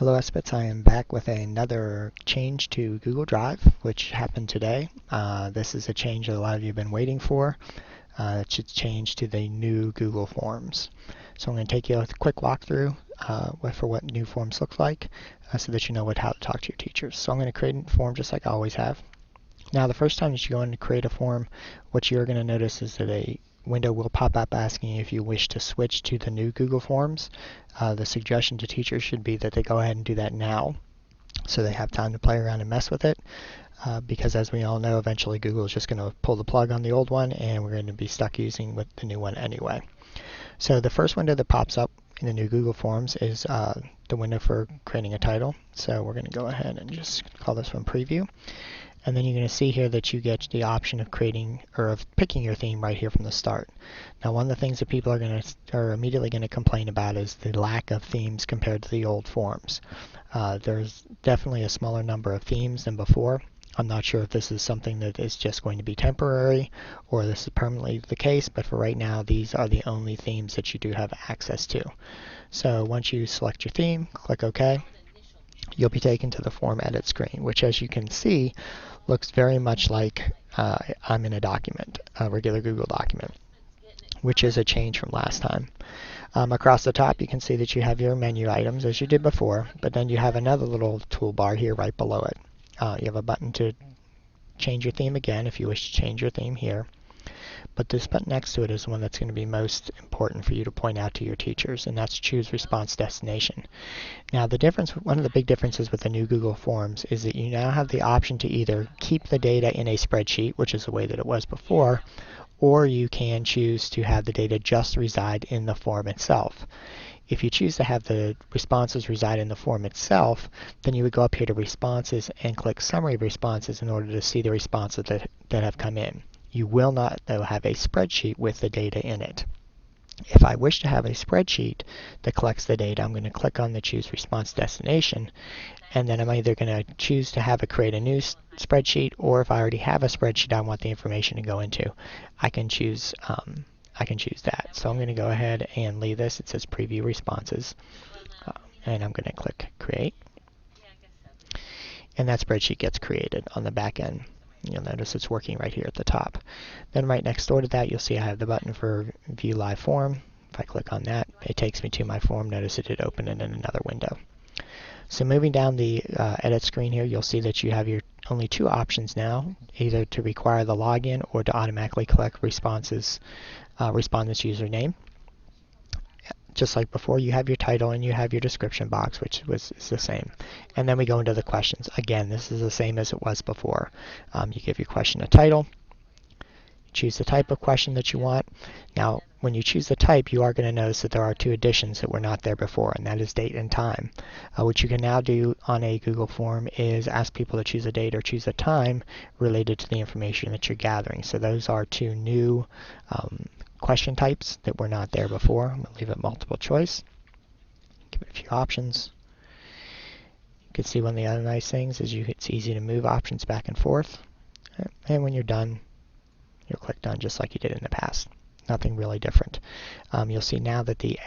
Hello Espets, I am back with another change to Google Drive, which happened today. This is a change that a lot of you have been waiting for. It should change to the new Google Forms. So I'm going to take you a quick walkthrough for what new forms look like so that you know how to talk to your teachers. So I'm going to create a form just like I always have. Now the first time that you go in to create a form, what you're going to notice is that a window will pop up asking you if you wish to switch to the new Google Forms. The suggestion to teachers should be that they go ahead and do that now so they have time to play around and mess with it because as we all know, eventually Google is just going to pull the plug on the old one and we're going to be stuck using with the new one anyway. So the first window that pops up in the new Google Forms is the window for creating a title. So we're going to go ahead and just call this one Preview. And then you're going to see here that you get the option of creating or of picking your theme right here from the start. Now, one of the things that people are immediately going to complain about is the lack of themes compared to the old forms. There's definitely a smaller number of themes than before. I'm not sure if this is something that is just going to be temporary or this is permanently the case, but for right now, these are the only themes that you do have access to. So once you select your theme, click OK. You'll be taken to the form edit screen, which as you can see looks very much like I'm in a document, a regular Google document, which is a change from last time. Across the top you can see that you have your menu items as you did before, but then you have another little toolbar here right below it. You have a button to change your theme again if you wish to change your theme here. But this button next to it is the one that's going to be most important for you to point out to your teachers, and that's Choose Response Destination. Now one of the big differences with the new Google Forms is that you now have the option to either keep the data in a spreadsheet, which is the way that it was before, or you can choose to have the data just reside in the form itself. If you choose to have the responses reside in the form itself, then you would go up here to Responses and click Summary Responses in order to see the responses that have come in. You will not, though, have a spreadsheet with the data in it. If I wish to have a spreadsheet that collects the data, I'm going to click on the Choose Response Destination, and then I'm either going to choose to create a new spreadsheet, or if I already have a spreadsheet I want the information to go into, I can choose that. So I'm going to go ahead and leave this. It says Preview Responses, and I'm going to click Create, and that spreadsheet gets created on the back end. You'll notice it's working right here at the top. Then right next door to that, you'll see I have the button for View Live Form. If I click on that, it takes me to my form. Notice it did open it in another window. So moving down the edit screen here, you'll see that you have your only two options now, either to require the login or to automatically collect respondent's username. Just like before, you have your title and you have your description box, which is the same. And then we go into the questions. Again, this is the same as it was before. You give your question a title, choose the type of question that you want. Now, when you choose the type, you are going to notice that there are two additions that were not there before, and that is date and time. What you can now do on a Google form is ask people to choose a date or choose a time related to the information that you're gathering. So those are two new question types that were not there before. I'm going to leave it multiple choice. Give it a few options. You can see one of the other nice things is it's easy to move options back and forth. And when you're done, you'll click Done just like you did in the past. Nothing really different. You'll see now that the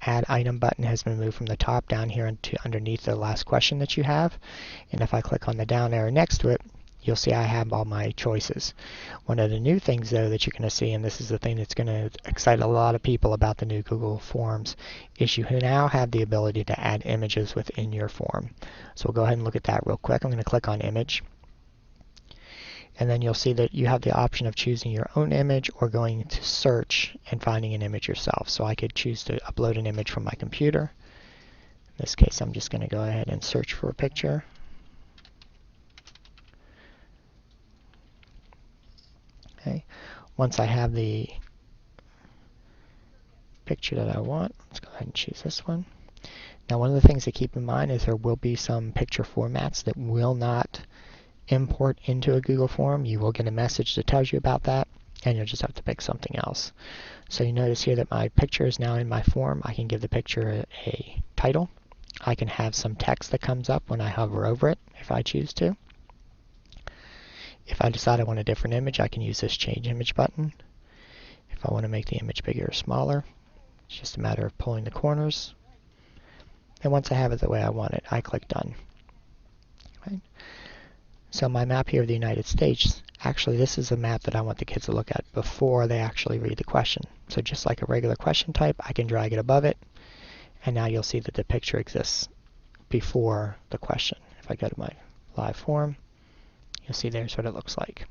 Add Item button has been moved from the top down here into underneath the last question that you have. And if I click on the down arrow next to it, you'll see I have all my choices. One of the new things, though, that you're going to see, and this is the thing that's going to excite a lot of people about the new Google Forms, is you now have the ability to add images within your form. So we'll go ahead and look at that real quick. I'm going to click on Image. And then you'll see that you have the option of choosing your own image or going to search and finding an image yourself. So I could choose to upload an image from my computer. In this case, I'm just going to go ahead and search for a picture. Okay. Once I have the picture that I want, let's go ahead and choose this one. Now, one of the things to keep in mind is there will be some picture formats that will not import into a Google form. You will get a message that tells you about that, and you'll just have to pick something else. So you notice here that my picture is now in my form. I can give the picture a title. I can have some text that comes up when I hover over it if I choose to. If I decide I want a different image, I can use this Change Image button. If I want to make the image bigger or smaller, it's just a matter of pulling the corners. And once I have it the way I want it, I click Done. Right? So my map here of the United States, actually this is a map that I want the kids to look at before they actually read the question. So just like a regular question type, I can drag it above it, and now you'll see that the picture exists before the question. If I go to my live form, you'll see there's what it looks like.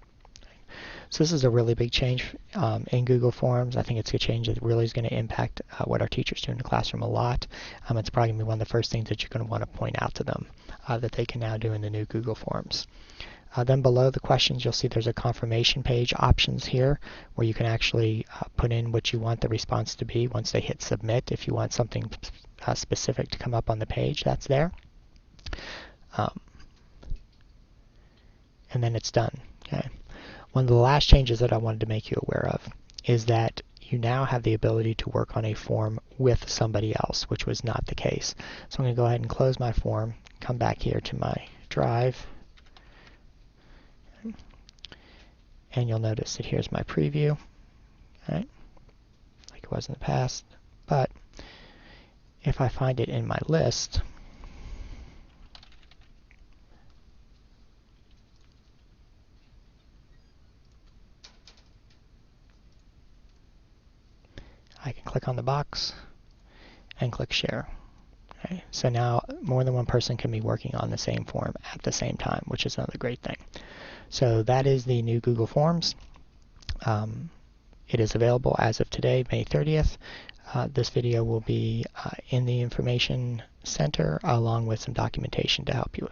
So this is a really big change in Google Forms. I think it's a change that really is going to impact what our teachers do in the classroom a lot. It's probably going to be one of the first things that you're going to want to point out to them that they can now do in the new Google Forms. Then below the questions, you'll see there's a confirmation page options here where you can actually put in what you want the response to be once they hit submit. If you want something specific to come up on the page, that's there. And then it's done. Okay. One of the last changes that I wanted to make you aware of is that you now have the ability to work on a form with somebody else, which was not the case. So I'm going to go ahead and close my form, come back here to my drive, and you'll notice that here's my preview, right, like it was in the past. But if I find it in my list, I can click on the box and click share. Okay. So now more than one person can be working on the same form at the same time, which is another great thing. So that is the new Google Forms. It is available as of today, May 30th. This video will be in the Information Center along with some documentation to help you